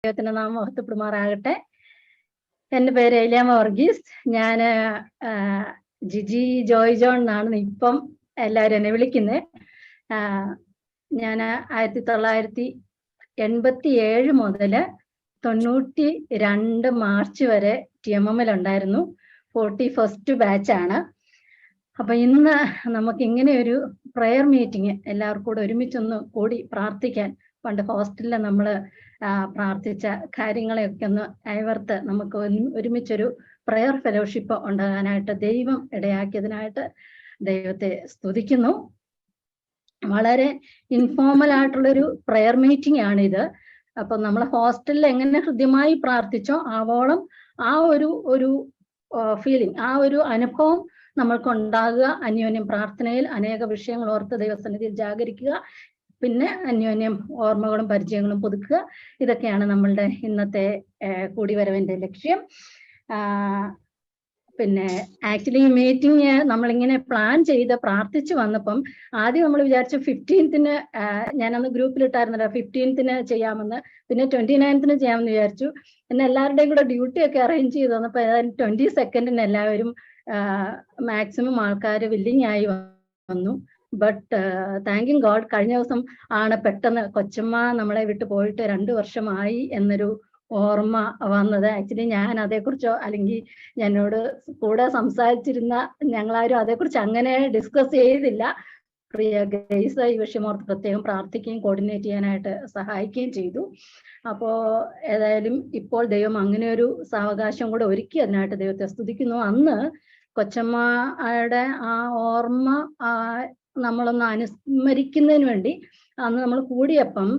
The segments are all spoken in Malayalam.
ദൈവത്തിന്റെ നാമം മഹത്വപ്പെടുമാറാകട്ടെ. എൻ്റെ പേര് ഏലിയാമ്മ വർഗീസ്. ഞാൻ ജിജി ജോയ് ജോൺ എന്നാണ് ഇപ്പം എല്ലാവരും എന്നെ വിളിക്കുന്നത്. ഞാൻ 1987 മുതൽ 92 മാർച്ച് വരെ TMM ഉണ്ടായിരുന്നു. 41st ബാച്ചാണ്. അപ്പൊ ഇന്ന് നമുക്ക് ഇങ്ങനെ ഒരു പ്രെയർ മീറ്റിംഗ് എല്ലാവർക്കും കൂടെ ഒരുമിച്ചൊന്ന് കൂടി പ്രാർത്ഥിക്കാൻ, പണ്ട് ഹോസ്റ്റലിൽ നമ്മൾ പ്രാർത്ഥിച്ച കാര്യങ്ങളെയൊക്കെ ഒന്ന് അയവർത്ത് നമുക്ക് ഒരുമിച്ചൊരു പ്രെയർ ഫെലോഷിപ്പ് ഉണ്ടാകാനായിട്ട് ദൈവം ഇടയാക്കിയതിനായിട്ട് ദൈവത്തെ സ്തുതിക്കുന്നു. വളരെ ഇൻഫോർമൽ ആയിട്ടുള്ളൊരു പ്രെയർ മീറ്റിംഗ് ആണിത്. അപ്പൊ നമ്മൾ ഹോസ്റ്റലിൽ എങ്ങനെ ഹൃദ്യമായി പ്രാർത്ഥിച്ചോ ആവോളം ആ ഒരു ഫീലിംഗ്, ആ ഒരു അനുഭവം നമ്മൾക്ക് ഉണ്ടാകുക. അന്യോന്യം പ്രാർത്ഥനയിൽ അനേക വിഷയങ്ങൾ ഓർത്ത് ദൈവസന്നിധിയിൽ ജാഗരിക്കുക, പിന്നെ അന്യോന്യം ഓർമ്മകളും പരിചയങ്ങളും പുതുക്കുക. ഇതൊക്കെയാണ് നമ്മളുടെ ഇന്നത്തെ കൂടിവരവിന്റെ ലക്ഷ്യം. പിന്നെ ആക്ച്വലി ഈ മീറ്റിംഗ് നമ്മളിങ്ങനെ പ്ലാൻ ചെയ്ത് പ്രാർത്ഥിച്ചു വന്നപ്പം ആദ്യം നമ്മൾ വിചാരിച്ചു 15th ഞാനന്ന് ഗ്രൂപ്പിലിട്ടായിരുന്നല്ലോ 15th ചെയ്യാമെന്ന്, പിന്നെ 29th ചെയ്യാമെന്ന് വിചാരിച്ചു. പിന്നെ എല്ലാവരുടെയും കൂടെ ഡ്യൂട്ടി ഒക്കെ അറേഞ്ച് ചെയ്ത് വന്നപ്പോൾ ഏതായാലും 22nd എല്ലാവരും മാക്സിമം ആൾക്കാർ വില്ലിങ് ആയി വന്നു. ബട്ട് താങ്കിങ് ഗോഡ്, കഴിഞ്ഞ ദിവസം ആണ് പെട്ടെന്ന് കൊച്ചമ്മ നമ്മളെ വിട്ടു പോയിട്ട് 2 വർഷമായി എന്നൊരു ഓർമ്മ വന്നത്. ആക്ച്വലി ഞാൻ അതേക്കുറിച്ചോ അല്ലെങ്കിൽ എന്നോട് കൂടെ സംസാരിച്ചിരുന്ന ഞങ്ങളാരും അതേക്കുറിച്ച് അങ്ങനെ ഡിസ്കസ് ചെയ്തില്ല. പ്രിയ ഗ്രേസ് ഈ വിഷയമോർത്ത് പ്രത്യേകം പ്രാർത്ഥിക്കുകയും കോർഡിനേറ്റ് ചെയ്യാനായിട്ട് സഹായിക്കുകയും ചെയ്തു. അപ്പോ ഏതായാലും ഇപ്പോൾ ദൈവം അങ്ങനെ ഒരു സാവകാശം കൂടെ ഒരുക്കി, അതിനായിട്ട് ദൈവത്തെ സ്തുതിക്കുന്നു. അന്ന് കൊച്ചമ്മയുടെ ആ ഓർമ്മ നമ്മളൊന്ന് അനുസ്മരിക്കുന്നതിന് വേണ്ടി അന്ന് നമ്മൾ കൂടിയപ്പം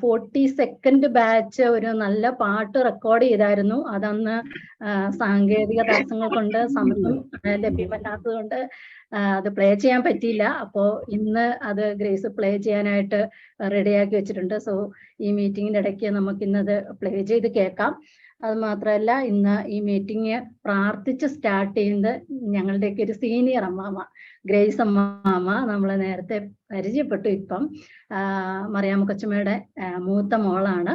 42nd ബാച്ച് ഒരു നല്ല പാട്ട് റെക്കോർഡ് ചെയ്തായിരുന്നു. അതന്ന് സാങ്കേതിക തടസ്സങ്ങൾ കൊണ്ട് സമയം ലഭ്യമല്ലാത്തത് കൊണ്ട് അത് പ്ലേ ചെയ്യാൻ പറ്റിയില്ല. അപ്പോൾ ഇന്ന് അത് ഗ്രേസ് പ്ലേ ചെയ്യാനായിട്ട് റെഡിയാക്കി വെച്ചിട്ടുണ്ട്. സോ ഈ മീറ്റിങ്ങിന്റെ ഇടയ്ക്ക് നമുക്ക് ഇന്നത് പ്ലേ ചെയ്ത് കേൾക്കാം. അത് മാത്രമല്ല, ഇന്ന് ഈ മീറ്റിംഗ് പ്രാർത്ഥിച്ച് സ്റ്റാർട്ട് ചെയ്യുന്നത് ഞങ്ങളുടെയൊക്കെ ഒരു സീനിയർ അമ്മാമ ഗ്രേസ് അമ്മാമ. നമ്മൾ നേരത്തെ പരിചയപ്പെട്ടു. ഇപ്പം മറിയാമ്മ കൊച്ചമ്മയുടെ മൂത്ത മോളാണ്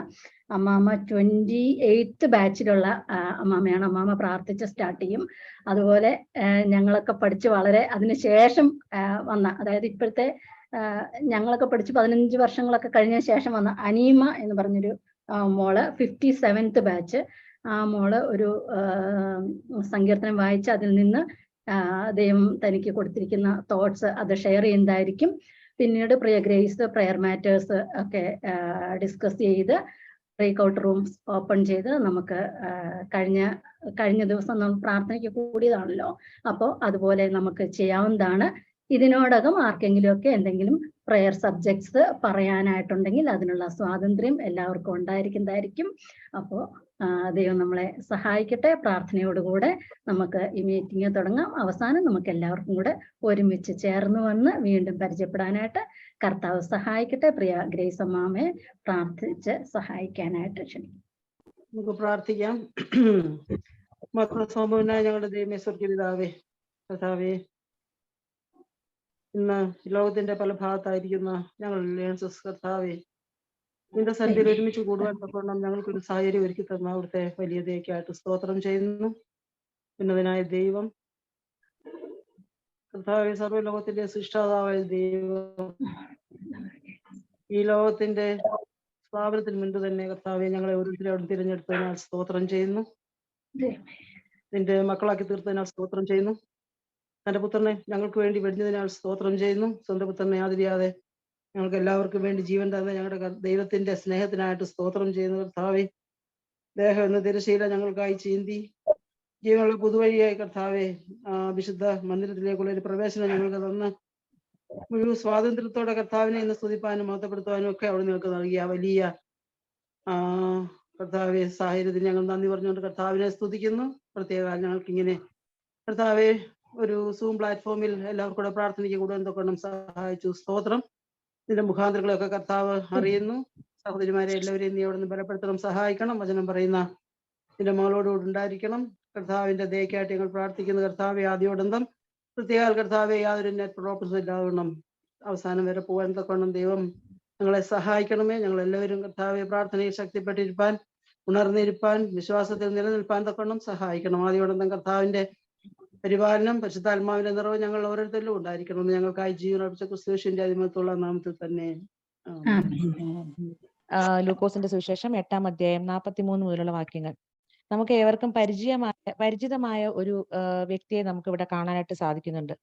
അമ്മാമ. 28th ബാച്ചിലുള്ള അമ്മാമയാണ്. അമ്മാമ പ്രാർത്ഥിച്ച് സ്റ്റാർട്ട് ചെയ്യും. അതുപോലെ ഞങ്ങളൊക്കെ പഠിച്ച് വളരെ അതിനുശേഷം വന്ന, അതായത് ഇപ്പോഴത്തെ ഞങ്ങളൊക്കെ പഠിച്ച് 15 വർഷങ്ങളൊക്കെ കഴിഞ്ഞ ശേഷം വന്ന അനീമ എന്ന് പറഞ്ഞൊരു മോള് 57th ബാച്ച്. ആ മോള് ഒരു സങ്കീർത്തനം വായിച്ച് അതിൽ നിന്ന് ദൈവം തനിക്ക് കൊടുത്തിരിക്കുന്ന തോട്ട്സ് അത് ഷെയർ ചെയ്യുന്നതായിരിക്കും. പിന്നീട് പ്രിയ ഗ്രേസ് പ്രെയർ മാറ്റേഴ്സ് ഒക്കെ ഡിസ്കസ് ചെയ്ത് ബ്രേക്ക്ഔട്ട് റൂംസ് ഓപ്പൺ ചെയ്ത് നമുക്ക് കഴിഞ്ഞ ദിവസം നമ്മൾ പ്രാർത്ഥനയ്ക്ക് കൂടിയതാണല്ലോ, അപ്പോൾ അതുപോലെ നമുക്ക് ചെയ്യാവുന്നതാണ്. ഇതിനോടകം ആർക്കെങ്കിലും ഒക്കെ എന്തെങ്കിലും പ്രെയർ സബ്ജക്ട്സ് പറയാനായിട്ടുണ്ടെങ്കിൽ അതിനുള്ള സ്വാതന്ത്ര്യം എല്ലാവർക്കും ഉണ്ടായിരിക്കുന്നതായിരിക്കും. അപ്പോൾ ദൈവം നമ്മളെ സഹായിക്കട്ടെ. പ്രാർത്ഥനയോടുകൂടെ നമുക്ക് ഈ മീറ്റിംഗ് തുടങ്ങാം. അവസാനം നമുക്ക് എല്ലാവർക്കും കൂടെ ഒരുമിച്ച് ചേർന്ന് വന്ന് വീണ്ടും പരിചയപ്പെടാനായിട്ട് കർത്താവ് സഹായിക്കട്ടെ. പ്രിയ ഗ്രേസ് അമ്മാമയെ പ്രാർത്ഥിച്ച് സഹായിക്കാനായിട്ട് ക്ഷണിക്കും. നമുക്ക് പ്രാർത്ഥിക്കാം. മക്കളെ ഞങ്ങളുടെ ദൈവമേ സ്വർഗ്ഗപിതാവേ, കർത്താവേ, ഇന്ന് ലോകത്തിന്റെ പല ഭാഗത്തായിരിക്കുന്ന ഞങ്ങൾ കർത്താവേ, നിന്റെ സന്ധ്യയിൽ ഒരുമിച്ച് കൂടുവാൻ തക്കവണ്ണം ഞങ്ങൾക്കൊരു സാഹചര്യം ഒരുക്കി തന്ന അവിടുത്തെ വലിയ ദയക്കായിട്ട് സ്തോത്രം ചെയ്യുന്നു. ഉന്നതനായ ദൈവം കർത്താവേ, സർവ്വലോകത്തിന്റെ സൃഷ്ടാവായ ദൈവം, ഈ ലോകത്തിന്റെ സ്ഥാപനത്തിന് മുൻപ് തന്നെ കർത്താവെ ഞങ്ങളെ ഓരോരുത്തരെ അവിടെ തിരഞ്ഞെടുത്തതിനാൽ സ്തോത്രം ചെയ്യുന്നു. നിന്റെ മക്കളാക്കി തീർത്തതിനാൽ സ്തോത്രം ചെയ്യുന്നു. തന്റെ പുത്രനെ ഞങ്ങൾക്ക് വേണ്ടി വെടിഞ്ഞതിനാൽ സ്തോത്രം ചെയ്യുന്നു. സ്വന്തം പുത്രനെ ആദരിയാതെ ഞങ്ങൾക്ക് എല്ലാവർക്കും വേണ്ടി ജീവൻ തന്ന ഞങ്ങളുടെ ദൈവത്തിന്റെ സ്നേഹത്തിനായിട്ട് സ്തോത്രം ചെയ്യുന്നു. കർത്താവെ, ദേഹം എന്ന തിരശീല ഞങ്ങൾക്കായി ചീന്തി ജീവനുള്ള പുതുവഴിയായി കർത്താവെ വിശുദ്ധ മന്ദിരത്തിലേക്കുള്ള ഒരു പ്രവേശനം ഞങ്ങൾക്ക് തന്ന് മുഴുവൻ സ്വാതന്ത്ര്യത്തോടെ കർത്താവിനെ ഇന്ന് സ്തുതിപ്പാനും മഹത്വപ്പെടുത്തുവാനും ഒക്കെ അവിടെ നിങ്ങൾക്ക് നൽകിയ വലിയ കർത്താവെ സാഹചര്യത്തിൽ ഞങ്ങൾ നന്ദി പറഞ്ഞുകൊണ്ട് കർത്താവിനെ സ്തുതിക്കുന്നു. പ്രത്യേക ഞങ്ങൾക്കിങ്ങനെ കർത്താവെ ഒരു സൂം പ്ലാറ്റ്ഫോമിൽ എല്ലാവർക്കും കൂടെ പ്രാർത്ഥനയ്ക്ക് കൂടെ എന്തൊക്കെ സഹായിച്ചു. സ്തോത്രം. ഇതിന്റെ മുഖാന്തരങ്ങളൊക്കെ കർത്താവ് അറിയുന്നു. സഹോദരിമാരെ എല്ലാവരെയും നീ അവിടെ നിന്ന് ബലപ്പെടുത്തണം, സഹായിക്കണം. വചനം പറയുന്ന നിന്റെ മകളോടുകൂടി ഉണ്ടായിരിക്കണം. കർത്താവിന്റെ ദയക്കായിട്ട് ഞങ്ങൾ പ്രാർത്ഥിക്കുന്നു. കർത്താവെ, ആദ്യോടന്തം പ്രത്യേക കർത്താവെ യാതൊരു നെറ്റ് പ്രോബ്ലംസും ഇല്ലാതെ അവസാനം വരെ പോകാൻ തക്കവണ്ണം ദൈവം ഞങ്ങളെ സഹായിക്കണമേ. ഞങ്ങൾ എല്ലാവരും കർത്താവെ പ്രാർത്ഥനയിൽ ശക്തിപ്പെട്ടിരിപ്പാൻ, ഉണർന്നിരിപ്പാൻ, വിശ്വാസത്തിൽ നിലനിൽപ്പാൻ തക്കണം സഹായിക്കണം. ആദ്യോടന്തം കർത്താവിന്റെ പരിപാലനം, പരിശുദ്ധാത്മാവിന്റെ നിറവ് ഞങ്ങൾ ഓരോരുത്തരിലും ഉണ്ടായിരിക്കണമെന്ന് ഞങ്ങൾക്കായി ജീവൻ അർപ്പിച്ച ക്രിസ്തുവിന്റെ അതിമത്തുള്ള നാമത്തിൽ തന്നെ. ലൂക്കോസിന്റെ സുവിശേഷം 8-ാം അധ്യായം 43 മുതലുള്ള വാക്യങ്ങൾ. നമുക്ക് ഏവർക്കും പരിചിതമായ ഒരു വ്യക്തിയെ നമുക്ക് ഇവിടെ കാണാനായിട്ട് സാധിക്കുന്നുണ്ട്.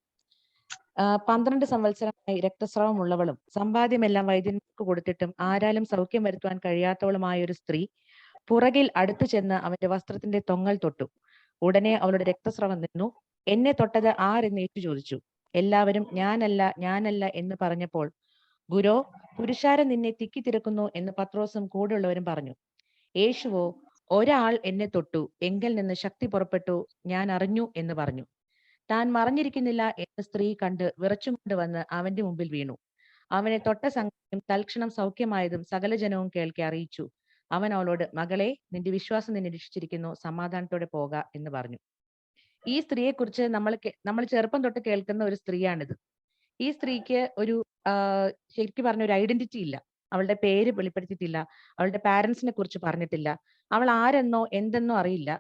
12 സംവത്സരമായി രക്തസ്രാവമുള്ളവളും സമ്പാദ്യമെല്ലാം വൈദ്യന്മാർക്ക് കൊടുത്തിട്ടും ആരാലും സൗഖ്യം വരുത്തുവാൻ കഴിയാത്തവളുമായ ഒരു സ്ത്രീ പുറകിൽ അടുത്തു ചെന്ന് അവന്റെ വസ്ത്രത്തിന്റെ തൊങ്ങൽ തൊട്ടു. ഉടനെ അവളുടെ രക്തസ്രവം നിന്നു. എന്നെ തൊട്ടത് ആരെന്ന് ഏറ്റു ചോദിച്ചു. എല്ലാവരും ഞാനല്ല ഞാനല്ല എന്ന് പറഞ്ഞപ്പോൾ, ഗുരോ, പുരുഷാരം നിന്നെ തിക്കി തിരക്കുന്നു എന്ന് പത്രോസും കൂടെയുള്ളവരും പറഞ്ഞു. യേശുവോ, ഒരാൾ എന്നെ തൊട്ടു, എങ്കിൽ നിന്ന് ശക്തി പുറപ്പെട്ടു, ഞാൻ അറിഞ്ഞു എന്ന് പറഞ്ഞു. താൻ മറഞ്ഞിരിക്കുന്നില്ല എന്ന് സ്ത്രീ കണ്ട് വിറച്ചും കൊണ്ട് വന്ന് അവന്റെ മുമ്പിൽ വീണു. അവനെ തൊട്ട സംഗതിയും തൽക്ഷണം സൗഖ്യമായതും സകല ജനവും കേൾക്കെ അറിയിച്ചു. അവൻ അവളോട്, മകളെ, നിന്റെ വിശ്വാസം നിന്നെ രക്ഷിച്ചിരിക്കുന്നു, സമാധാനത്തോടെ പോക എന്ന് പറഞ്ഞു. ഈ സ്ത്രീയെ കുറിച്ച് നമ്മൾ ചെറുപ്പം തൊട്ട് കേൾക്കുന്ന ഒരു സ്ത്രീയാണിത്. ഈ സ്ത്രീക്ക് ഒരു ശരിക്കും പറഞ്ഞ ഒരു ഐഡന്റിറ്റി ഇല്ല. അവളുടെ പേര് വെളിപ്പെടുത്തിയിട്ടില്ല, അവളുടെ പാരന്റ്സിനെ കുറിച്ച് പറഞ്ഞിട്ടില്ല, അവൾ ആരെന്നോ എന്തെന്നോ അറിയില്ല.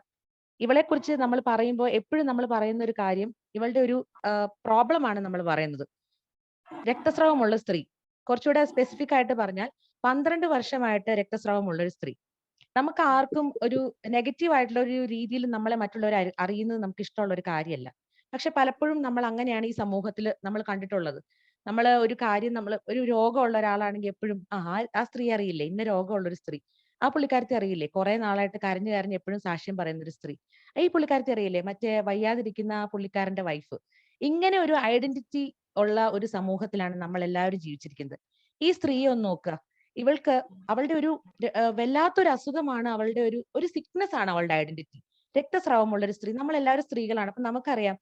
ഇവളെ കുറിച്ച് നമ്മൾ പറയുമ്പോൾ എപ്പോഴും നമ്മൾ പറയുന്ന ഒരു കാര്യം, ഇവളുടെ ഒരു പ്രോബ്ലം ആണ് നമ്മൾ പറയുന്നത്. രക്തസ്രാവമുള്ള സ്ത്രീ, കുറച്ചുകൂടെ സ്പെസിഫിക് ആയിട്ട് പറഞ്ഞാൽ 12 വർഷമായിട്ട് രക്തസ്രാവമുള്ള ഒരു സ്ത്രീ. നമുക്ക് ആർക്കും ഒരു നെഗറ്റീവ് ആയിട്ടുള്ള ഒരു രീതിയിൽ നമ്മളെ മറ്റുള്ളവർ അറിയുന്നത് നമുക്ക് ഇഷ്ടമുള്ള ഒരു കാര്യമല്ല. പക്ഷെ പലപ്പോഴും നമ്മൾ അങ്ങനെയാണ് ഈ സമൂഹത്തിൽ നമ്മൾ കണ്ടിട്ടുള്ളത്. നമ്മൾ ഒരു കാര്യം, നമ്മൾ ഒരു രോഗമുള്ള ഒരാളാണെങ്കിൽ എപ്പോഴും ആ സ്ത്രീ അറിയില്ലേ, ഇന്ന രോഗമുള്ള ഒരു സ്ത്രീ, ആ പുള്ളിക്കാരത്തി അറിയില്ലേ, കുറെ നാളായിട്ട് കരഞ്ഞ് എപ്പോഴും സാക്ഷ്യം പറയുന്ന ഒരു സ്ത്രീ, ഈ പുള്ളിക്കാരത്തി അറിയില്ലേ, മറ്റേ വയ്യാതിരിക്കുന്ന ആ പുള്ളിക്കാരന്റെ വൈഫ്. ഇങ്ങനെ ഒരു ഐഡന്റിറ്റി ഉള്ള ഒരു സമൂഹത്തിലാണ് നമ്മൾ എല്ലാവരും ജീവിച്ചിരിക്കുന്നത്. ഈ സ്ത്രീയെ ഒന്ന് നോക്കുക. ഇവൾക്ക് അവളുടെ ഒരു വല്ലാത്തൊരു അസുഖമാണ്, അവളുടെ ഒരു സിക്നസ് ആണ് അവളുടെ ഐഡന്റിറ്റി. രക്തസ്രാവമുള്ള ഒരു സ്ത്രീ. നമ്മൾ എല്ലാവരും സ്ത്രീകളാണ്. അപ്പൊ നമുക്കറിയാം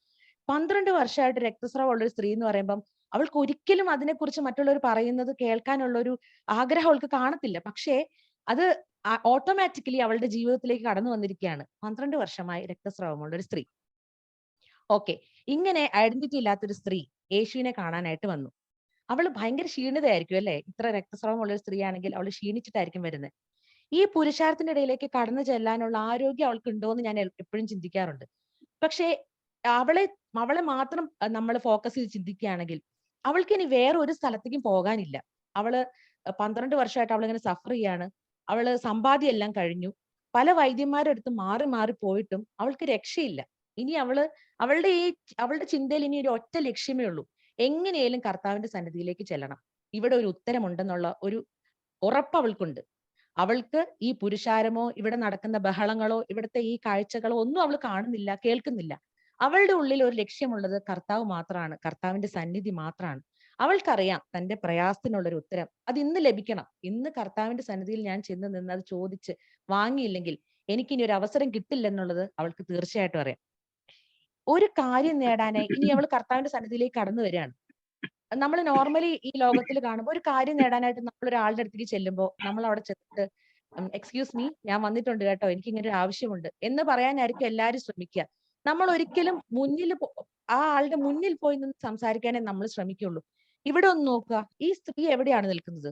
12 വർഷമായിട്ട് രക്തസ്രാവമുള്ള ഒരു സ്ത്രീ എന്ന് പറയുമ്പം അവൾക്ക് ഒരിക്കലും അതിനെക്കുറിച്ച് മറ്റുള്ളവർ പറയുന്നത് കേൾക്കാനുള്ള ഒരു ആഗ്രഹം അവൾക്ക് കാണത്തില്ല. പക്ഷേ അത് ഓട്ടോമാറ്റിക്കലി അവളുടെ ജീവിതത്തിലേക്ക് കടന്നു വന്നിരിക്കുകയാണ്. 12 വർഷമായി രക്തസ്രാവമുള്ള ഒരു സ്ത്രീ. ഓക്കെ, ഇങ്ങനെ ഐഡന്റിറ്റി ഇല്ലാത്തൊരു സ്ത്രീ യേശുവിനെ കാണാനായിട്ട് വന്നു. അവള് ഭയങ്കര ക്ഷീണിതയായിരിക്കും അല്ലെ? ഇത്ര രക്തസ്രാവമുള്ള ഒരു സ്ത്രീ ആണെങ്കിൽ അവള് ക്ഷീണിച്ചിട്ടായിരിക്കും വരുന്നത്. ഈ പുരുഷാരത്തിന്റെ ഇടയിലേക്ക് കടന്നു ചെല്ലാനുള്ള ആരോഗ്യം അവൾക്ക് ഉണ്ടോ എന്ന് ഞാൻ എപ്പോഴും ചിന്തിക്കാറുണ്ട്. പക്ഷേ അവളെ മാത്രം നമ്മൾ ഫോക്കസ് ചെയ്ത് ചിന്തിക്കുകയാണെങ്കിൽ അവൾക്ക് ഇനി വേറെ ഒരു സ്ഥലത്തേക്കും പോകാനില്ല. അവള് 12 വർഷമായിട്ട് അവളിങ്ങനെ സഫർ ചെയ്യാണ്. അവള് സമ്പാദ്യം എല്ലാം കഴിഞ്ഞു. പല വൈദ്യന്മാരുടെ അടുത്ത് മാറി മാറി പോയിട്ടും അവൾക്ക് രക്ഷയില്ല. ഇനി അവളുടെ ചിന്തയിൽ ഇനി ഒരു ഒറ്റ ലക്ഷ്യമേ ഉള്ളൂ, എങ്ങനെയാലും കർത്താവിന്റെ സന്നിധിയിലേക്ക് ചെല്ലണം. ഇവിടെ ഒരു ഉത്തരമുണ്ടെന്നുള്ള ഒരു ഉറപ്പ് അവൾക്കുണ്ട്. അവൾക്ക് ഈ പുരുഷാരമോ ഇവിടെ നടക്കുന്ന ബഹളങ്ങളോ ഇവിടുത്തെ ഈ കാഴ്ചകളോ ഒന്നും അവൾ കാണുന്നില്ല, കേൾക്കുന്നില്ല. അവളുടെ ഉള്ളിൽ ഒരു ലക്ഷ്യമുള്ളത് കർത്താവ് മാത്രമാണ്, കർത്താവിന്റെ സന്നിധി മാത്രമാണ്. അവൾക്കറിയാം തന്റെ പ്രയാസത്തിനുള്ളൊരു ഉത്തരം അത് ഇന്ന് ലഭിക്കണം. ഇന്ന് കർത്താവിന്റെ സന്നിധിയിൽ ഞാൻ ചെന്ന് നിന്ന് അത് ചോദിച്ച് വാങ്ങിയില്ലെങ്കിൽ എനിക്കിനി ഒരു അവസരം കിട്ടില്ലെന്നുള്ളത് അവൾക്ക് തീർച്ചയായിട്ടും അറിയാം. ഒരു കാര്യം നേടാനായി ഇനി അവൾ കർത്താവിന്റെ സന്നിധിയിലേക്ക് കടന്നു വരികയാണ്. നമ്മൾ നോർമലി ഈ ലോകത്തിൽ കാണുമ്പോൾ ഒരു കാര്യം നേടാനായിട്ട് നമ്മൾ ഒരാളുടെ അടുത്തേക്ക് ചെല്ലുമ്പോൾ നമ്മൾ അവിടെ ചെന്നിട്ട് എക്സ്ക്യൂസ് മീ, ഞാൻ വന്നിട്ടുണ്ട് കേട്ടോ, എനിക്ക് ഇങ്ങനെ ഒരു ആവശ്യമുണ്ട് എന്ന് പറയാനായിരിക്കും എല്ലാവരും ശ്രമിക്കുക. നമ്മൾ ഒരിക്കലും ആ ആളുടെ മുന്നിൽ പോയി നിന്ന് സംസാരിക്കാനേ നമ്മൾ ശ്രമിക്കുള്ളൂ. ഇവിടെ ഒന്ന് നോക്കുക, ഈ സ്ത്രീ എവിടെയാണ് നിൽക്കുന്നത്?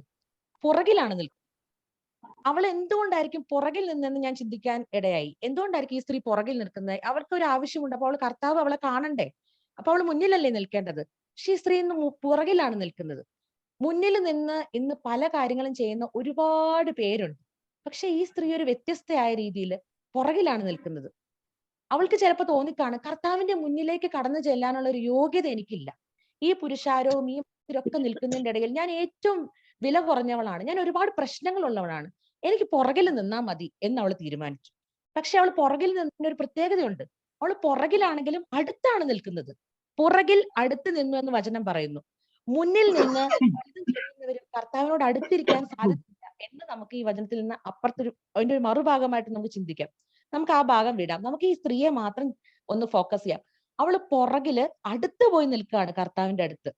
പുറകിലാണ് നിൽക്കുന്നത്. അവൾ എന്തുകൊണ്ടായിരിക്കും പുറകിൽ നിന്നെന്ന് ഞാൻ ചിന്തിക്കാൻ ഇടയായി. എന്തുകൊണ്ടായിരിക്കും ഈ സ്ത്രീ പുറകിൽ നിൽക്കുന്നത്? അവൾക്ക് ഒരു ആവശ്യമുണ്ട്. അപ്പോൾ അവൾ കർത്താവ് അവളെ കാണണ്ടേ? അപ്പൊ അവൾ മുന്നിലല്ലേ നിൽക്കേണ്ടത്? പക്ഷെ ഈ സ്ത്രീ ഇന്ന് പുറകിലാണ് നിൽക്കുന്നത്. മുന്നിൽ നിന്ന് ഇന്ന് പല കാര്യങ്ങളും ചെയ്യുന്ന ഒരുപാട് പേരുണ്ട്. പക്ഷെ ഈ സ്ത്രീ ഒരു വ്യത്യസ്തയായ രീതിയിൽ പുറകിലാണ് നിൽക്കുന്നത്. അവൾക്ക് ചിലപ്പോൾ തോന്നിക്കാണ്, കർത്താവിന്റെ മുന്നിലേക്ക് കടന്നു ചെല്ലാനുള്ള ഒരു യോഗ്യത എനിക്കില്ല. ഈ പുരുഷാരവും ഈ ഒക്കെ നിൽക്കുന്നതിന്റെ ഇടയിൽ ഞാൻ ഏറ്റവും വില കുറഞ്ഞവളാണ്, ഞാൻ ഒരുപാട് പ്രശ്നങ്ങളുള്ളവളാണ്, എനിക്ക് പുറകിൽ നിന്നാ മതി എന്ന് അവൾ തീരുമാനിച്ചു. പക്ഷെ അവൾ പുറകിൽ നിന്നതിന് ഒരു പ്രത്യേകതയുണ്ട്. അവൾ പുറകിലാണെങ്കിലും അടുത്താണ് നിൽക്കുന്നത്. പുറകിൽ അടുത്ത് നിന്നു എന്ന് വചനം പറയുന്നു. മുന്നിൽ നിന്ന് ചെയ്യുന്നവരും കർത്താവിനോട് അടുത്തിരിക്കാൻ സാധിക്കില്ല എന്ന് നമുക്ക് ഈ വചനത്തിൽ നിന്ന് അതിന്റെ ഒരു മറുഭാഗമായിട്ട് നമുക്ക് ചിന്തിക്കാം. നമുക്ക് ആ ഭാഗം വിടാം. നമുക്ക് ഈ സ്ത്രീയെ മാത്രം ഒന്ന് ഫോക്കസ് ചെയ്യാം. അവള് പുറകില് അടുത്ത് പോയി നിൽക്കുകയാണ് കർത്താവിന്റെ അടുത്ത്.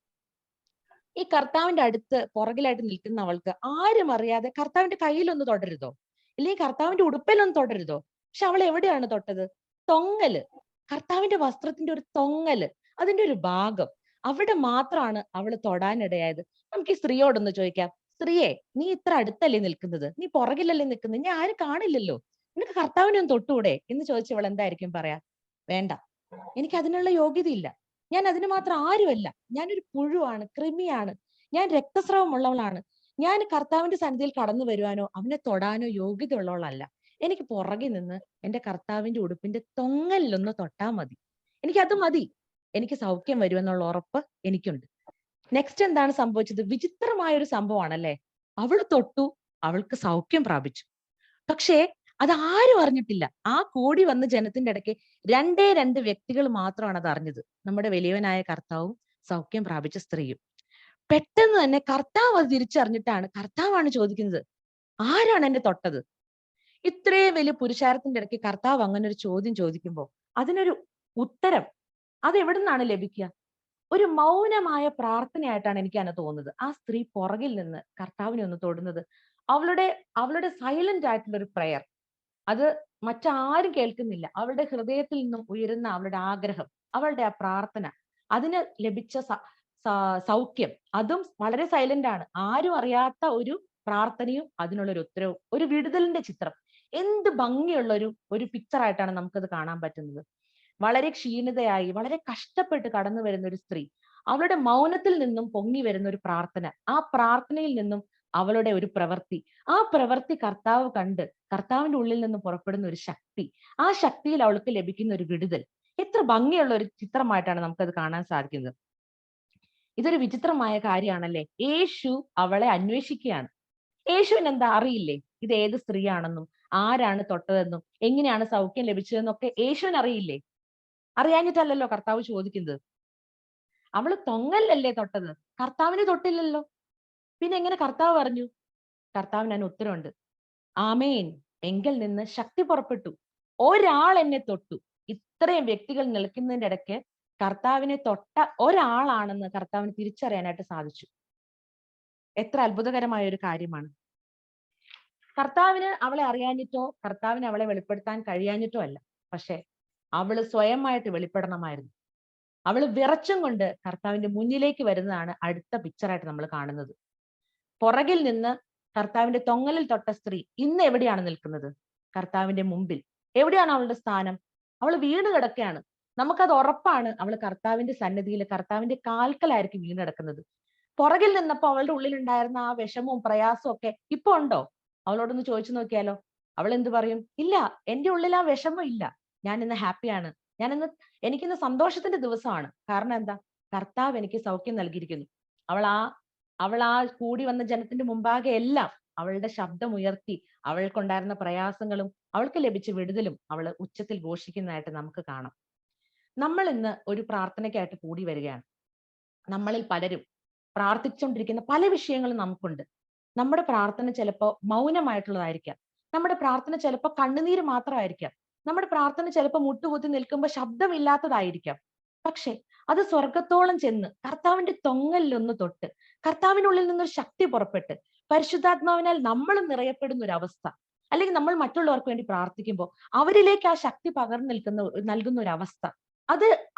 ഈ കർത്താവിന്റെ അടുത്ത് പുറകിലായിട്ട് നിൽക്കുന്ന അവൾക്ക് ആരും അറിയാതെ കർത്താവിന്റെ കയ്യിലൊന്ന് തൊടരുതോ, ഇല്ലെങ്കിൽ കർത്താവിന്റെ ഉടുപ്പിലൊന്ന് തൊടരുതോ? പക്ഷെ അവൾ എവിടെയാണ് തൊട്ടത്? തൊങ്ങല്, കർത്താവിന്റെ വസ്ത്രത്തിന്റെ ഒരു തൊങ്ങല്, അതിന്റെ ഒരു ഭാഗം, അവിടെ മാത്രമാണ് അവൾ തൊടാനിടയായത്. നമുക്ക് ഈ സ്ത്രീയോടൊന്ന് ചോദിക്കാം, സ്ത്രീയെ, നീ ഇത്ര അടുത്തല്ലേ നിൽക്കുന്നത്, നീ പുറകിലല്ലേ നിൽക്കുന്നത്, ഇനി ആരും കാണില്ലല്ലോ, നിനക്ക് കർത്താവിനെ ഒന്ന് തൊട്ടൂടെ എന്ന് ചോദിച്ചവൾ എന്തായിരിക്കും പറയാ? വേണ്ട, എനിക്ക് അതിനുള്ള യോഗ്യതയില്ല, ഞാൻ അതിന് മാത്രം ആരുമല്ല, ഞാനൊരു പുഴുവാണ്, കൃമിയാണ്, ഞാൻ രക്തസ്രാവമുള്ളവളാണ്, ഞാൻ കർത്താവിന്റെ സന്നിധിയിൽ കടന്നു വരുവാനോ അവനെ തൊടാനോ യോഗ്യത ഉള്ളവളല്ല. എനിക്ക് പുറകിൽ നിന്ന് എന്റെ കർത്താവിന്റെ ഉടുപ്പിന്റെ തൊങ്ങലിലൊന്ന് തൊട്ടാ മതി, എനിക്കത് മതി, എനിക്ക് സൗഖ്യം വരുമെന്നുള്ള ഉറപ്പ് എനിക്കുണ്ട്. നെക്സ്റ്റ് എന്താണ് സംഭവിച്ചത്? വിചിത്രമായ ഒരു സംഭവമാണല്ലേ. അവള് തൊട്ടു, അവൾക്ക് സൗഖ്യം പ്രാപിച്ചു. പക്ഷേ അത് ആരും അറിഞ്ഞിട്ടില്ല. ആ കൂടി വന്ന ജനത്തിന്റെ ഇടയ്ക്ക് രണ്ടേ രണ്ട് വ്യക്തികൾ മാത്രമാണ് അത് അറിഞ്ഞത്. നമ്മുടെ വലിയവനായ കർത്താവും സൗഖ്യം പ്രാപിച്ച സ്ത്രീയും. പെട്ടെന്ന് തന്നെ കർത്താവ് അത് തിരിച്ചറിഞ്ഞിട്ടാണ്, കർത്താവാണ് ചോദിക്കുന്നത്, ആരാണ് എന്നെ തൊട്ടത്? ഇത്രയും വലിയ പുരുഷാരത്തിന്റെ ഇടയ്ക്ക് കർത്താവ് അങ്ങനെ ഒരു ചോദ്യം ചോദിക്കുമ്പോൾ അതിനൊരു ഉത്തരം അത് എവിടെ നിന്നാണ് ലഭിക്കുക? ഒരു മൗനമായ പ്രാർത്ഥനയായിട്ടാണ് എനിക്ക് തന്നെ തോന്നുന്നത്. ആ സ്ത്രീ പുറകിൽ നിന്ന് കർത്താവിനെ ഒന്ന് തൊടുന്നത് അവളുടെ സൈലന്റ് ആയിട്ടുള്ള ഒരു പ്രയർ, അത് മറ്റാരും കേൾക്കുന്നില്ല. അവളുടെ ഹൃദയത്തിൽ നിന്നും ഉയരുന്ന അവളുടെ ആഗ്രഹം, അവളുടെ ആ പ്രാർത്ഥന, അതിന് ലഭിച്ച സൗഖ്യം, അതും വളരെ സൈലന്റ് ആണ്. ആരും അറിയാത്ത ഒരു പ്രാർത്ഥനയും അതിനുള്ളൊരു ഉത്തരവും, ഒരു വിടുതലിന്റെ ചിത്രം. എന്ത് ഭംഗിയുള്ള ഒരു പിക്ചർ ആയിട്ടാണ് നമുക്കത് കാണാൻ പറ്റുന്നത്. വളരെ ക്ഷീണിതയായി, വളരെ കഷ്ടപ്പെട്ട് കടന്നു വരുന്ന ഒരു സ്ത്രീ, അവളുടെ മൗനത്തിൽ നിന്നും പൊങ്ങി വരുന്ന ഒരു പ്രാർത്ഥന, ആ പ്രാർത്ഥനയിൽ നിന്നും അവളുടെ ഒരു പ്രവൃത്തി, ആ പ്രവൃത്തി കർത്താവ് കണ്ട് കർത്താവിന്റെ ഉള്ളിൽ നിന്ന് പുറപ്പെടുന്ന ഒരു ശക്തി, ആ ശക്തിയിൽ അവൾക്ക് ലഭിക്കുന്ന ഒരു വിടുതൽ, എത്ര ഭംഗിയുള്ള ഒരു ചിത്രമായിട്ടാണ് നമുക്കത് കാണാൻ സാധിക്കുന്നത്. ഇതൊരു വിചിത്രമായ കാര്യമാണല്ലേ. യേശു അവളെ അന്വേഷിക്കുകയാണ്. യേശുവിന് എന്താ അറിയില്ലേ ഇത് ഏത് സ്ത്രീയാണെന്നും ആരാണ് തൊട്ടതെന്നും എങ്ങനെയാണ് സൗഖ്യം ലഭിച്ചതെന്നൊക്കെ യേശുവിന് അറിയില്ലേ? അറിയാഞ്ഞിട്ടല്ലല്ലോ കർത്താവ് ചോദിക്കുന്നത്. അവള് തൊങ്ങലല്ലേ തൊട്ടത്, കർത്താവിനെ തൊട്ടില്ലല്ലോ. പിന്നെ എങ്ങനെ കർത്താവ് പറഞ്ഞു? കർത്താവിന് അതിന് ഉത്തരവുണ്ട്. ആമേൻ, എങ്കിൽ നിന്ന് ശക്തി പുറപ്പെട്ടു, ഒരാൾ എന്നെ തൊട്ടു. ഇത്രയും വ്യക്തികൾ നിൽക്കുന്നതിന്റെ ഇടയ്ക്ക് കർത്താവിനെ തൊട്ട ഒരാളാണെന്ന് കർത്താവിന് തിരിച്ചറിയാനായിട്ട് സാധിച്ചു. എത്ര അത്ഭുതകരമായ ഒരു കാര്യമാണ്. കർത്താവിന് അവളെ അറിയാഞ്ഞിട്ടോ കർത്താവിന് അവളെ വെളിപ്പെടുത്താൻ കഴിയാഞ്ഞിട്ടോ അല്ല, പക്ഷെ അവള് സ്വയമായിട്ട് വെളിപ്പെടണമായിരുന്നു. അവള് വിറച്ചും കൊണ്ട് കർത്താവിന്റെ മുന്നിലേക്ക് വരുന്നതാണ് അടുത്ത പിക്ചറായിട്ട് നമ്മൾ കാണുന്നത്. പുറകിൽ നിന്ന് കർത്താവിന്റെ തൊങ്ങലിൽ തൊട്ട സ്ത്രീ ഇന്ന് എവിടെയാണ് നിൽക്കുന്നത്? കർത്താവിന്റെ മുമ്പിൽ. എവിടെയാണ് അവളുടെ സ്ഥാനം? അവൾ വീണ് കിടക്കുകയാണ്. നമുക്കത് ഉറപ്പാണ്. അവൾ കർത്താവിന്റെ സന്നിധിയിൽ കർത്താവിന്റെ കാൽക്കലായിരിക്കും വീണ് കിടക്കുന്നത്. പുറകിൽ നിന്നപ്പോ അവളുടെ ഉള്ളിലുണ്ടായിരുന്ന ആ വിഷമവും പ്രയാസവും ഒക്കെ ഇപ്പൊ ഉണ്ടോ? അവളോടൊന്ന് ചോദിച്ചു നോക്കിയാലോ? അവൾ എന്ത് പറയും? ഇല്ല, എന്റെ ഉള്ളിൽ ആ വിഷമം ഇല്ല, ഞാൻ ഇന്ന് ഹാപ്പിയാണ്, എനിക്കിന്ന് സന്തോഷത്തിന്റെ ദിവസമാണ്. കാരണം എന്താ? കർത്താവ് എനിക്ക് സൗഖ്യം നൽകിയിരിക്കുന്നു. അവൾ ആ കൂടി വന്ന ജനത്തിന്റെ മുമ്പാകെ എല്ലാം അവളുടെ ശബ്ദം ഉയർത്തി അവൾക്കുണ്ടായിരുന്ന പ്രയാസങ്ങളും അവൾക്ക് ലഭിച്ച വിടുതലും അവൾ ഉച്ചത്തിൽ ഘോഷിക്കുന്നതായിട്ട് നമുക്ക് കാണാം. നമ്മൾ ഇന്ന് ഒരു പ്രാർത്ഥനയ്ക്കായിട്ട് കൂടി വരികയാണ്. നമ്മളിൽ പലരും പ്രാർത്ഥിച്ചുകൊണ്ടിരിക്കുന്ന പല വിഷയങ്ങളും നമുക്കുണ്ട്. നമ്മുടെ പ്രാർത്ഥന ചിലപ്പോൾ മൗനമായിട്ടുള്ളതായിരിക്കാം. നമ്മുടെ പ്രാർത്ഥന ചിലപ്പോൾ കണ്ണുനീര് മാത്രമായിരിക്കാം. നമ്മുടെ പ്രാർത്ഥന ചിലപ്പോൾ മുട്ടുകുത്തി നിൽക്കുമ്പോൾ ശബ്ദമില്ലാത്തതായിരിക്കാം. പക്ഷെ അത് സ്വർഗത്തോളം ചെന്ന് കർത്താവിന്റെ തൊങ്ങലിലൊന്ന് തൊട്ട് കർത്താവിനുള്ളിൽ നിന്നൊരു ശക്തി പുറപ്പെട്ട് പരിശുദ്ധാത്മാവിനാൽ നമ്മൾ നിറയപ്പെടുന്ന ഒരു അവസ്ഥ, അല്ലെങ്കിൽ നമ്മൾ മറ്റുള്ളവർക്ക് വേണ്ടി പ്രാർത്ഥിക്കുമ്പോൾ അവരിലേക്ക് ആ ശക്തി നൽകുന്ന ഒരു അവസ്ഥ,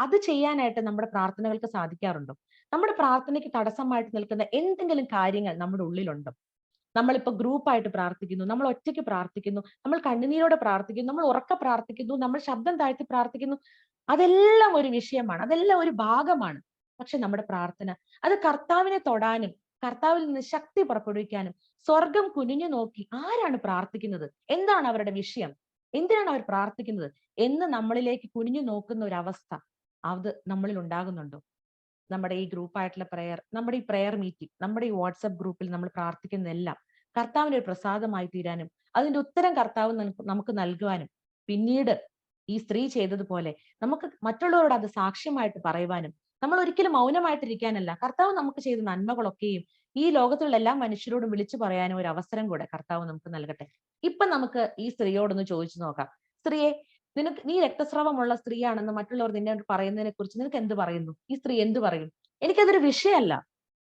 അത് ചെയ്യാനായിട്ട് നമ്മുടെ പ്രാർത്ഥനകൾക്ക് സാധിക്കാറുണ്ടോ? നമ്മുടെ പ്രാർത്ഥനയ്ക്ക് തടസ്സമായിട്ട് നിൽക്കുന്ന എന്തെങ്കിലും കാര്യങ്ങൾ നമ്മുടെ ഉള്ളിലുണ്ടോ? നമ്മളിപ്പോ ഗ്രൂപ്പായിട്ട് പ്രാർത്ഥിക്കുന്നു, നമ്മൾ ഒറ്റയ്ക്ക് പ്രാർത്ഥിക്കുന്നു, നമ്മൾ കണ്ണുനീരോടെ പ്രാർത്ഥിക്കുന്നു, നമ്മൾ ഉറക്കെ പ്രാർത്ഥിക്കുന്നു, നമ്മൾ ശബ്ദം താഴ്ത്തി പ്രാർത്ഥിക്കുന്നു, അതെല്ലാം ഒരു വിഷയമാണ്, അതെല്ലാം ഒരു ഭാഗമാണ്. പക്ഷെ നമ്മുടെ പ്രാർത്ഥന അത് കർത്താവിനെ തൊടാനും കർത്താവിൽ നിന്ന് ശക്തി പുറപ്പെടുവിക്കാനും സ്വർഗം കുനിഞ്ഞു നോക്കി ആരാണ് പ്രാർത്ഥിക്കുന്നത്, എന്താണ് അവരുടെ വിഷയം, എന്തിനാണ് അവർ പ്രാർത്ഥിക്കുന്നത് എന്ന് നമ്മളിലേക്ക് കുനിഞ്ഞു നോക്കുന്ന ഒരു അവസ്ഥ അത് നമ്മളിൽ ഉണ്ടാകുന്നുണ്ടോ? നമ്മുടെ ഈ ഗ്രൂപ്പായിട്ടുള്ള പ്രയർ, നമ്മുടെ ഈ പ്രയർ മീറ്റിംഗ്, നമ്മുടെ ഈ വാട്സപ്പ് ഗ്രൂപ്പിൽ നമ്മൾ പ്രാർത്ഥിക്കുന്നതെല്ലാം കർത്താവിന്റെ ഒരു പ്രസാദമായി തീരാനും അതിന്റെ ഉത്തരം കർത്താവ് നമുക്ക് നൽകുവാനും പിന്നീട് ഈ സ്ത്രീ ചെയ്തതുപോലെ നമുക്ക് മറ്റുള്ളവരോട് അത് സാക്ഷ്യമായിട്ട് പറയുവാനും, നമ്മൾ ഒരിക്കലും മൗനമായിട്ടിരിക്കാനല്ല, കർത്താവ് നമുക്ക് ചെയ്ത നന്മകളൊക്കെയും ഈ ലോകത്തിലുള്ള എല്ലാ മനുഷ്യരോടും വിളിച്ചു പറയാനും ഒരു അവസരം കൂടെ കർത്താവ് നമുക്ക് നൽകട്ടെ. ഇപ്പൊ നമുക്ക് ഈ സ്ത്രീയോടൊന്ന് ചോദിച്ചു നോക്കാം. സ്ത്രീയെ, നീ രക്തസ്രാവമുള്ള സ്ത്രീയാണെന്ന് മറ്റുള്ളവർ നിന്നെ പറയുന്നതിനെ കുറിച്ച് നിനക്ക് എന്ത് പറയുന്നു? ഈ സ്ത്രീ എന്ത് പറയും? എനിക്കതൊരു വിഷയമല്ല,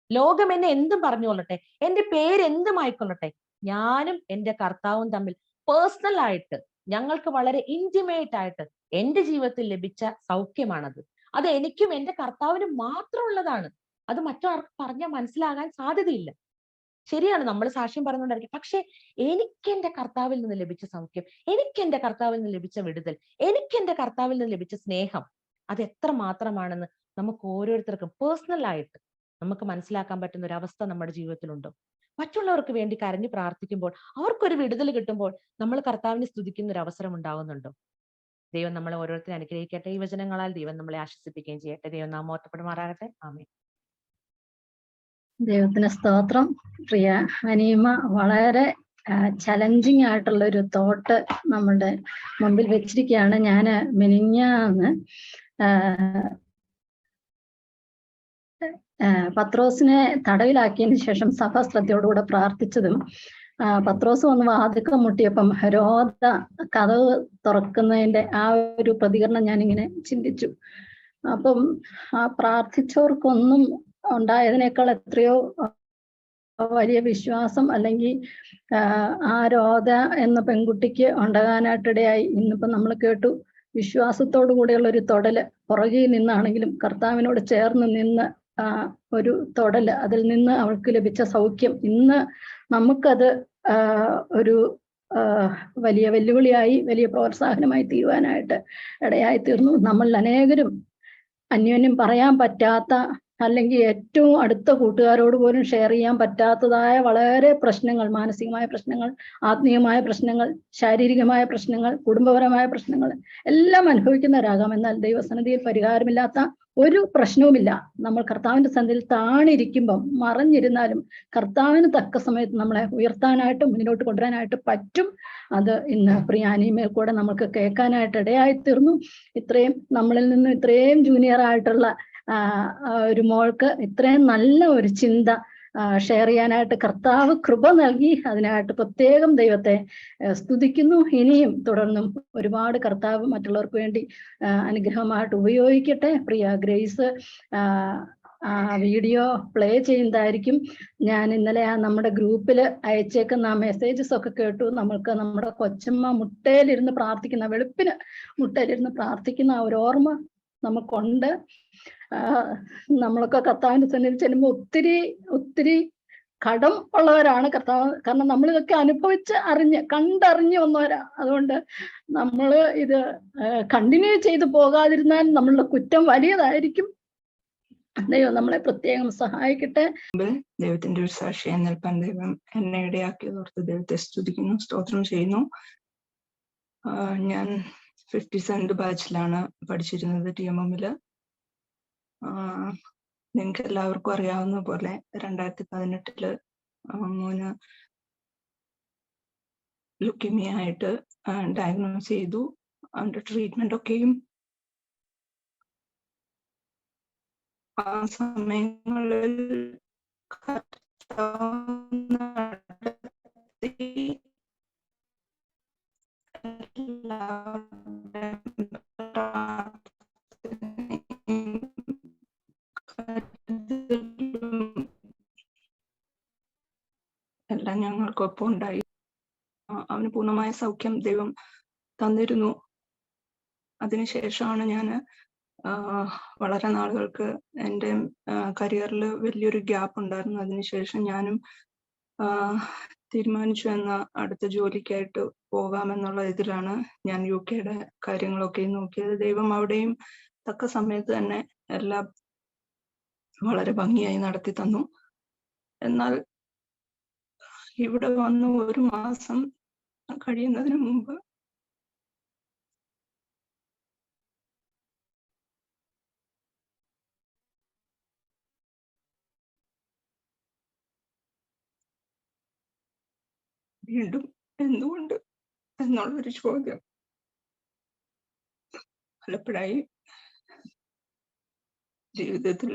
ലോകം എന്നെ എന്തും പറഞ്ഞുകൊള്ളട്ടെ, എന്റെ പേര് എന്തുമായിക്കൊള്ളട്ടെ, ഞാനും എന്റെ കർത്താവും തമ്മിൽ പേഴ്സണൽ ആയിട്ട്, ഞങ്ങൾക്ക് വളരെ ഇന്റിമേറ്റ് ആയിട്ട് എന്റെ ജീവിതത്തിൽ ലഭിച്ച സൗഖ്യമാണത്. അത് എനിക്കും എന്റെ കർത്താവിനും മാത്രമുള്ളതാണ്. അത് മറ്റാർക്കും പറഞ്ഞാൽ മനസ്സിലാകാൻ സാധ്യതയില്ല. ശരിയാണ്, നമ്മൾ സാക്ഷ്യം പറഞ്ഞുകൊണ്ടായിരിക്കും. പക്ഷെ എനിക്ക് എന്റെ കർത്താവിൽ നിന്ന് ലഭിച്ച സൗഖ്യം, എനിക്ക് എന്റെ കർത്താവിൽ നിന്ന് ലഭിച്ച വിടുതൽ, എനിക്ക് എന്റെ കർത്താവിൽ നിന്ന് ലഭിച്ച സ്നേഹം, അത് എത്ര മാത്രമാണെന്ന് നമുക്ക് ഓരോരുത്തർക്കും പേഴ്സണൽ ആയിട്ട് നമുക്ക് മനസ്സിലാക്കാൻ പറ്റുന്ന ഒരു അവസ്ഥ നമ്മുടെ ജീവിതത്തിലുണ്ടോ? മറ്റുള്ളവർക്ക് വേണ്ടി കരഞ്ഞു പ്രാർത്ഥിക്കുമ്പോൾ, അവർക്കൊരു വിടുതൽ കിട്ടുമ്പോൾ നമ്മൾ കർത്താവിനെ സ്തുതിക്കുന്ന ഒരു അവസരം ഉണ്ടാകുന്നുണ്ടോ? ദൈവം നമ്മളെ ഓരോരുത്തരെ അനുഗ്രഹിക്കട്ടെ. ഈ വചനങ്ങളാൽ ദൈവം നമ്മളെ ആശ്വസിപ്പിക്കുകയും ചെയ്യട്ടെ. ദൈവം നാം ഓർത്തപ്പെടുമാറാകട്ടെ. ആമേൻ. ദൈവത്തിന് സ്തോത്രം. പ്രിയ അനീമ വളരെ ചലഞ്ചിങ് ആയിട്ടുള്ള ഒരു തോട്ട് നമ്മുടെ മുമ്പിൽ വെച്ചിരിക്കുകയാണ്. ഞാൻ മിനിഞ്ഞാന്ന് പത്രോസിനെ തടവിലാക്കിയതിന് ശേഷം സഭാശ്രദ്ധയോടുകൂടെ പ്രാർത്ഥിച്ചതും, പത്രോസ് വന്ന് വാതിൽക്കൽ മുട്ടിയപ്പം ഹെരോദ കതവ് തുറക്കുന്നതിന്റെ ആ ഒരു പ്രതികരണം ഞാനിങ്ങനെ ചിന്തിച്ചു. അപ്പം ആ പ്രാർത്ഥിച്ചവർക്കൊന്നും ഉണ്ടായതിനേക്കാൾ എത്രയോ വലിയ വിശ്വാസം അല്ലെങ്കിൽ ആ രോധ എന്ന പെൺകുട്ടിക്ക് ഉണ്ടാകാനായിട്ടിടയായി. ഇന്നിപ്പം നമ്മൾ കേട്ടു, വിശ്വാസത്തോടു കൂടെയുള്ള ഒരു തൊടല്, പുറകിൽ നിന്നാണെങ്കിലും കർത്താവിനോട് ചേർന്ന് നിന്ന് ഒരു തൊടല്, അതിൽ നിന്ന് അവൾക്ക് ലഭിച്ച സൗഖ്യം ഇന്ന് നമുക്കത് ഒരു വലിയ വെല്ലുവിളിയായി, വലിയ പ്രോത്സാഹനമായി തീരുവാനായിട്ട് ഇടയായി തീർന്നു. നമ്മൾ അനേകരും അന്യോന്യം പറയാൻ പറ്റാത്ത, അല്ലെങ്കിൽ ഏറ്റവും അടുത്ത കൂട്ടുകാരോട് പോലും ഷെയർ ചെയ്യാൻ പറ്റാത്തതായ വളരെ പ്രശ്നങ്ങൾ, മാനസികമായ പ്രശ്നങ്ങൾ, ആത്മീയമായ പ്രശ്നങ്ങൾ, ശാരീരികമായ പ്രശ്നങ്ങൾ, കുടുംബപരമായ പ്രശ്നങ്ങൾ എല്ലാം അനുഭവിക്കുന്നവരാകാം. എന്നാൽ ദൈവസന്നിധിയിൽ പരിഹാരമില്ലാത്ത ഒരു പ്രശ്നവുമില്ല. നമ്മൾ കർത്താവിന്റെ സന്നിധിയിൽ താണിരിക്കുമ്പം മറഞ്ഞിരുന്നാലും കർത്താവിന് തക്ക സമയത്ത് നമ്മളെ ഉയർത്താനായിട്ട് മുന്നോട്ട് കൊണ്ടുവരാനായിട്ട് പറ്റും. അത് ഇന്ന് പ്രിയ അനീമയിൽ കൂടെ നമുക്ക് കേൾക്കാനായിട്ട് ഇടയായി തീർന്നു. ഇത്രയും നമ്മളിൽ നിന്നും ഇത്രയും ജൂനിയർ ആയിട്ടുള്ള ഒരു മോൾക്ക് ഇത്രയും നല്ല ഒരു ചിന്ത ഷെയർ ചെയ്യാനായിട്ട് കർത്താവ് കൃപ നൽകി. അതിനായിട്ട് പ്രത്യേകം ദൈവത്തെ സ്തുതിക്കുന്നു. ഇനിയും തുടർന്നും ഒരുപാട് കർത്താവ് മറ്റുള്ളവർക്ക് വേണ്ടി അനുഗ്രഹമായിട്ട് ഉപയോഗിക്കട്ടെ. പ്രിയ ഗ്രേസ് വീഡിയോ പ്ലേ ചെയ്യുന്നതായിരിക്കും. ഞാൻ ഇന്നലെ നമ്മുടെ ഗ്രൂപ്പിൽ അയച്ചേക്കുന്ന മെസ്സേജസ് ഒക്കെ കേട്ടു. നമ്മൾക്ക് നമ്മുടെ കൊച്ചമ്മ മുട്ടയിലിരുന്ന് പ്രാർത്ഥിക്കുന്ന, വെളുപ്പിന് മുട്ടയിലിരുന്ന് പ്രാർത്ഥിക്കുന്ന ആ ഒരു ഓർമ്മ നമുക്കുണ്ട്. നമ്മളൊക്കെ കർത്താവിന്റെ സന്നിധിയിൽ ചെല്ലുമ്പോൾ ഒത്തിരി ഒത്തിരി കടം ഉള്ളവരാണ് കർത്താവ്. കാരണം നമ്മൾ ഇതൊക്കെ അനുഭവിച്ച് കണ്ടറിഞ്ഞ് വന്നവരാ. അതുകൊണ്ട് നമ്മൾ ഇത് കണ്ടിന്യൂ ചെയ്ത് പോകാതിരുന്നാൽ നമ്മളുടെ കുറ്റം വലിയതായിരിക്കും. ദൈവം നമ്മളെ പ്രത്യേകം സഹായിക്കട്ടെ. ദൈവത്തിന്റെ ഒരു സാക്ഷിയായി നിൽപ്പാൻ ദൈവം എന്നെ ഇടയാക്കിയതോർത്ത് ദൈവത്തെ സ്തുതിക്കുന്നു, സ്തോത്രം ചെയ്യുന്നു. ഞാൻ 57th ബാച്ചിലാണ് പഠിച്ചിരുന്നത് TMM-ല്. നിങ്ങൾക്ക് എല്ലാവർക്കും അറിയാവുന്ന പോലെ 2018 മോന് ലുക്കീമിയ ആയിട്ട് ഡയഗ്നോസ് ചെയ്തു. അവന്റെ ട്രീറ്റ്മെന്റ് ഒക്കെയും ആ സമയങ്ങളിൽ എല്ലാം ഞങ്ങൾക്കൊപ്പം ഉണ്ടായി. അവന് പൂർണ്ണമായ സൗഖ്യം ദൈവം തന്നിരുന്നു. അതിനുശേഷമാണ് ഞാൻ വളരെ നാളുകൾക്ക് എൻ്റെ കരിയറിൽ വലിയൊരു ഗ്യാപ്പ് ഉണ്ടായിരുന്നു. അതിനുശേഷം ഞാനും തീരുമാനിച്ചു എന്ന അടുത്ത ജോലിക്കായിട്ട് പോകാമെന്നുള്ള ഇതിലാണ് ഞാൻ UK-യുടെ കാര്യങ്ങളൊക്കെ നോക്കിയത്. ദൈവം അവിടെയും തക്ക സമയത്ത് തന്നെ എല്ലാം വളരെ ഭംഗിയായി നടത്തി തന്നു. എന്നാൽ ഇവിടെ വന്ന് 1 മാസം കഴിയുന്നതിന് മുമ്പ് വീണ്ടും എന്തുകൊണ്ട് എന്നുള്ളൊരു ചോദ്യം പലപ്പോഴായി ജീവിതത്തിൽ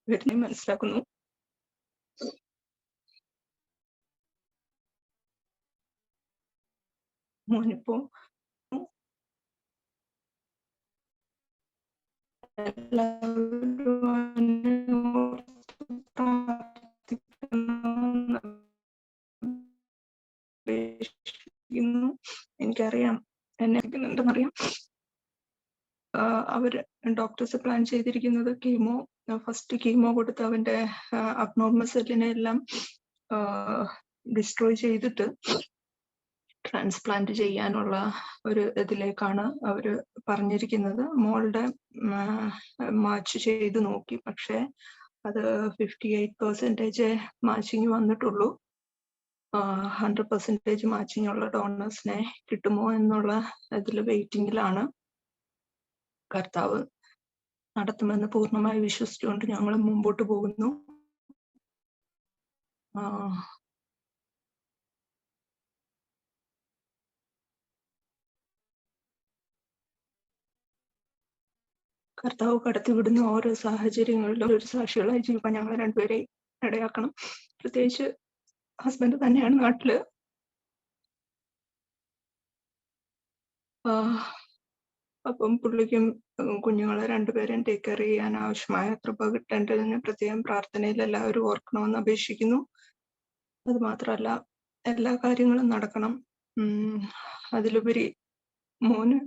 വരുന്നേ മനസ്സിലാക്കുന്നു. മോനിപ്പോ എനിക്കറിയാം, എന്നെ ഉണ്ടെന്നറിയാം. അവര് ഡോക്ടേഴ്സ് പ്ലാൻ ചെയ്തിരിക്കുന്നത് കീമോ ഫസ്റ്റ് കീമോ കൊടുത്ത് അവന്റെ അബ്നോർമൽ സെല്ലിനെ എല്ലാം ഡിസ്ട്രോയ് ചെയ്തിട്ട് ട്രാൻസ്പ്ലാന്റ് ചെയ്യാനുള്ള ഒരു ഇതിലേക്കാണ് അവര് പറഞ്ഞിരിക്കുന്നത്. മോളുടെ മാച്ച് ചെയ്ത് നോക്കി, പക്ഷെ അത് 58% മാച്ചിങ് വന്നിട്ടുള്ളൂ. 100% മാച്ചിങ് ഉള്ള ഡോണേഴ്സിനെ കിട്ടുമോ എന്നുള്ള ഇതിൽ വെയിറ്റിംഗിലാണ്. കർത്താവ് നടത്തുമെന്ന് പൂർണ്ണമായി വിശ്വസിച്ചുകൊണ്ട് ഞങ്ങൾ മുമ്പോട്ട് പോകുന്നു. കർത്താവ് കടത്തിവിടുന്ന ഓരോ സാഹചര്യങ്ങളിലും ഒരു സാക്ഷികളായി ജീവിക്കാൻ ഞങ്ങൾ രണ്ടുപേരെ ഇടയാക്കണം. പ്രത്യേകിച്ച് ഹസ്ബൻഡ് തന്നെയാണ് നാട്ടില്. അപ്പം പുള്ളിക്കും കുഞ്ഞുങ്ങളെ രണ്ടുപേരെയും ടേക്ക് കെയർ ചെയ്യാൻ ആവശ്യമായ കൃപ കിട്ടേണ്ടതിന് പ്രത്യേകം പ്രാർത്ഥനയിൽ എല്ലാവരും ഓർക്കണമെന്ന് അപേക്ഷിക്കുന്നു. അത് മാത്രമല്ല, എല്ലാ കാര്യങ്ങളും നടക്കണം. അതിലുപരി മോന്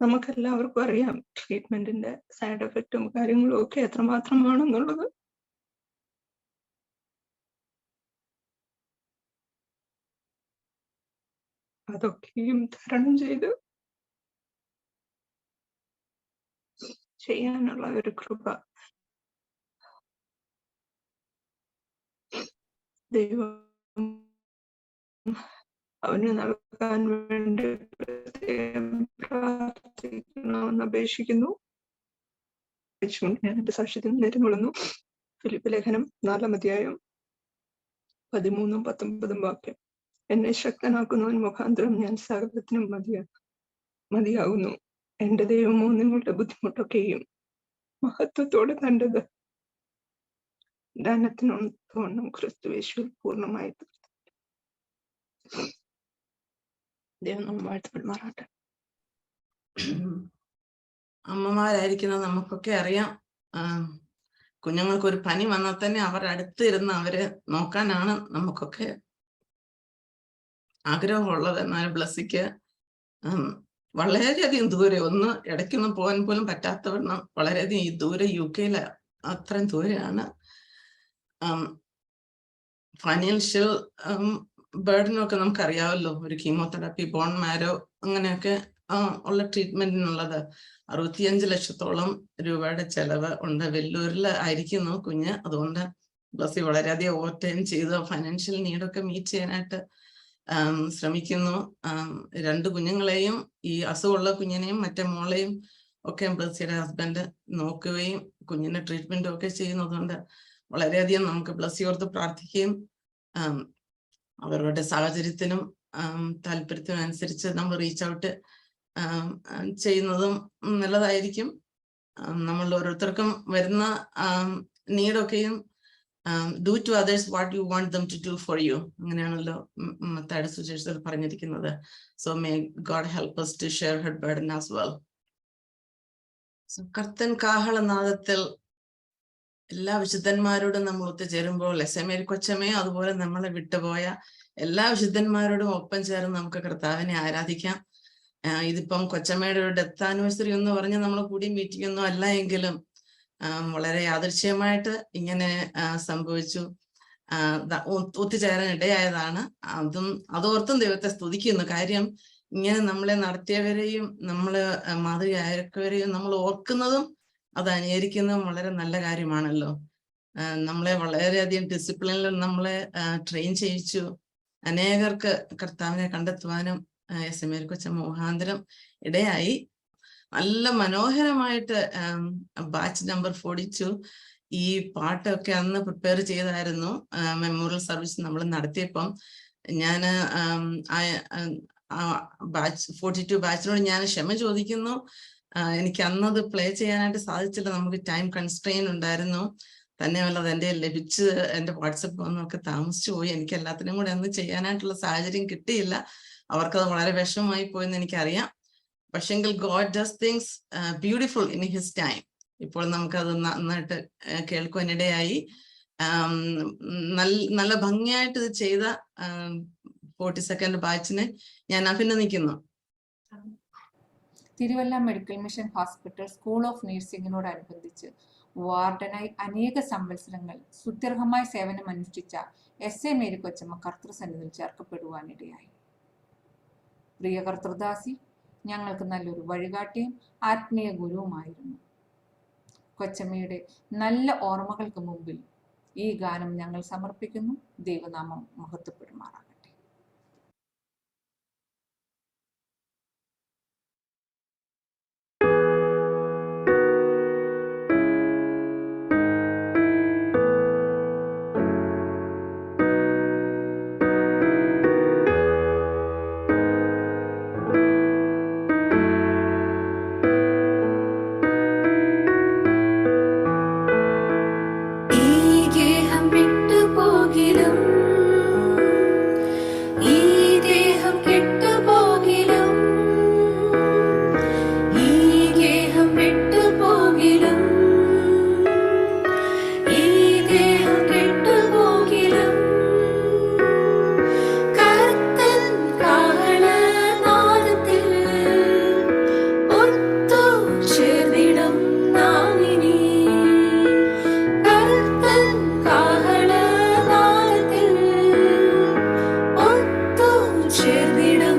നമുക്കെല്ലാവർക്കും അറിയാം ട്രീറ്റ്മെന്റിന്റെ സൈഡ് എഫക്റ്റും കാര്യങ്ങളും ഒക്കെ എത്രമാത്രമാണെന്നുള്ളത്. അതൊക്കെയും തരണം ചെയ്ത് ചെയ്യാനുള്ള ഒരു കൃപ ദൈവം അവന് നൽകാൻ വേണ്ടി പ്രാർത്ഥിക്കണമെന്ന് അപേക്ഷിക്കുന്നു. ഞാൻ എന്റെ സാക്ഷ്യത്തിൽ നേരിടുന്നു. ഫിലിപ്പ് ലേഖനം 4-13 വാക്യം. എന്നെ ശക്തനാക്കുന്നവൻ മുഖാന്തരം ഞാൻ സകലത്തിനും മതിയാകുന്നു. എന്റെ ദൈവമോ നിങ്ങളുടെ ബുദ്ധിമുട്ടൊക്കെയും മഹത്വത്തോടെ കണ്ടത് ധനത്തിനൊന്നും ക്രിസ്തുവേശുവിൽ പൂർണ്ണമായി ദൈവം നമ്മൾ വാഴ്ത്തപ്പെടുമാറാട്ടെ. അമ്മമാരായിരിക്കുന്ന നമുക്കൊക്കെ അറിയാം, കുഞ്ഞുങ്ങൾക്ക് ഒരു പനി വന്നാൽ തന്നെ അവരുടെ അടുത്ത് ഇരുന്ന് അവരെ നോക്കാനാണ് നമുക്കൊക്കെ ആഗ്രഹമുള്ളത്. എന്നാൽ ബ്ലസ്സിക്ക് വളരെയധികം ദൂരെ ഇടയ്ക്കൊന്നും പോകാൻ പോലും പറ്റാത്തവണ്ണം വളരെയധികം ഈ ദൂരെ UK അത്രയും ദൂരെയാണ്. ഫൈനാൻഷ്യൽ ബേർഡനൊക്കെ നമുക്കറിയാമല്ലോ. ഒരു കീമോതെറാപ്പി, ബോൺ മാരോ അങ്ങനെയൊക്കെ ഉള്ള ട്രീറ്റ്മെന്റിനുള്ളത് 65 ലക്ഷത്തോളം രൂപയുടെ ചെലവ് ഉണ്ട്. വെല്ലൂരിൽ ആയിരിക്കുന്നു കുഞ്ഞ്. അതുകൊണ്ട് ബ്ലസ്സി വളരെയധികം ഓവർ ടൈം ചെയ്ത് ഫൈനാൻഷ്യൽ നീഡൊക്കെ മീറ്റ് ചെയ്യാനായിട്ട് ശ്രമിക്കുന്നു. 2 കുഞ്ഞുങ്ങളെയും, ഈ അസുഖമുള്ള കുഞ്ഞിനെയും മറ്റേ മോളെയും ഒക്കെ ബ്ലസ്സിയുടെ ഹസ്ബൻഡ് നോക്കുകയും കുഞ്ഞിന്റെ ട്രീറ്റ്മെന്റും ഒക്കെ ചെയ്യുന്നതുകൊണ്ട് വളരെയധികം നമുക്ക് ബ്ലസ്സി ഓർത്ത് പ്രാർത്ഥിക്കുകയും അവരുടെ സാഹചര്യത്തിനും താല്പര്യത്തിനും അനുസരിച്ച് നമ്മൾ റീച്ച് ഔട്ട് ചെയ്യുന്നതും നല്ലതായിരിക്കും. നമ്മൾ ഓരോരുത്തർക്കും വരുന്ന നീഡൊക്കെയും do to others what you want them to do for you, അങ്ങനെയാണല്ലോ മത്തായിയുടെ സുവിശേഷത്തിൽ പറഞ്ഞിരിക്കുന്നത്. So may God help us to share her burden as well. So കർത്തൻ കാഹളനാദത്തിൽ എല്ലാ വിശുദ്ധന്മാരോടും നമ്മൾ ഒത്തുചേരുമ്പോൾ എസ്എംഎ കൊച്ചമ്മയെ അതുപോലെ നമ്മളെ വിട്ടുപോയ എല്ലാ വിശുദ്ധന്മാരോടും ഒപ്പം ചേർന്ന് നമുക്ക് കർത്താവിനെ ആരാധിക്കാം. ഇതിപ്പം കൊച്ചമ്മയുടെ ഒരു ഡെത്ത് ആനിവേഴ്സറി എന്ന് പറഞ്ഞ് നമ്മൾ കൂടി മീറ്റിംഗ് ഒന്നും അല്ല എങ്കിലും വളരെ യാദൃശ്ചികമായിട്ട് ഇങ്ങനെ സംഭവിച്ചു. ഒത്തുചേരാൻ ഇടയായതാണ്. അതോർത്തും ദൈവത്തെ സ്തുതിക്കുന്നു. കാര്യം ഇങ്ങനെ നമ്മളെ നടത്തിയവരെയും നമ്മള് മാതൃകയായവരെയും നമ്മൾ ഓർക്കുന്നതും അത് അനുകരിക്കുന്നതും വളരെ നല്ല കാര്യമാണല്ലോ. നമ്മളെ വളരെയധികം ഡിസിപ്ലിനിൽ നമ്മളെ ട്രെയിൻ ചെയ്യിച്ചു. അനേകർക്ക് കർത്താവിനെ കണ്ടെത്തുവാനും എസ്എംഎ കൊച്ചമ്മ മുഖാന്തരം ഇടയായി. നല്ല മനോഹരമായിട്ട് ബാച്ച് നമ്പർ 42 ഈ പാട്ടൊക്കെ അന്ന് പ്രിപ്പയർ ചെയ്തായിരുന്നു. മെമ്മോറിയൽ സർവീസ് നമ്മൾ നടത്തിയപ്പം ഞാൻ ബാച്ച് 42 ബാച്ചിനോട് ഞാൻ ക്ഷമ ചോദിക്കുന്നു. എനിക്ക് അന്നത് പ്ലേ ചെയ്യാനായിട്ട് സാധിച്ചില്ല. നമുക്ക് ടൈം കൺസ്ട്രെയിൻ ഉണ്ടായിരുന്നു. തന്നെയല്ല, അതെന്റെ ലഭിച്ച് എൻ്റെ വാട്സപ്പ് വന്നൊക്കെ താമസിച്ചു പോയി. എനിക്ക് എല്ലാത്തിനും കൂടെ അന്ന് ചെയ്യാനായിട്ടുള്ള സാഹചര്യം കിട്ടിയില്ല. അവർക്കത് വളരെ വിഷമമായി പോയെന്ന് എനിക്കറിയാം. പക്ഷെങ്കിൽ God does things beautiful in his time. ഇപ്പോൾ നമുക്കത് നന്നായിട്ട് കേൾക്കുവാനിടയായി. നല്ല ഭംഗിയായിട്ട് ഇത് ചെയ്ത 42nd ബാച്ചിനെ ഞാൻ അഭിനന്ദിക്കുന്നു. Thiruvalla medical mission hospital school of നഴ്സിംഗിനോടനുബന്ധിച്ച് വാർഡനായി അനേക സംവത്സരങ്ങൾ സുദീർഘമായ സേവനം അനുഷ്ഠിച്ച എസ് എ മേരി കൊച്ചമ്മ കർത്തൃസന്നിധിയിൽ ചേർക്കപ്പെടുവാനിടയായി. പ്രിയ കർത്തൃദാസി ഞങ്ങൾക്ക് നല്ലൊരു വഴികാട്ടിയും ആത്മീയ ഗുരുവുമായിരുന്നു. കൊച്ചമ്മയുടെ നല്ല ഓർമ്മകൾക്ക് മുമ്പിൽ ഈ ഗാനം ഞങ്ങൾ സമർപ്പിക്കുന്നു. ദൈവനാമം മഹത്വപ്പെടുമാറാകട്ടെ. ചേർന്നിടും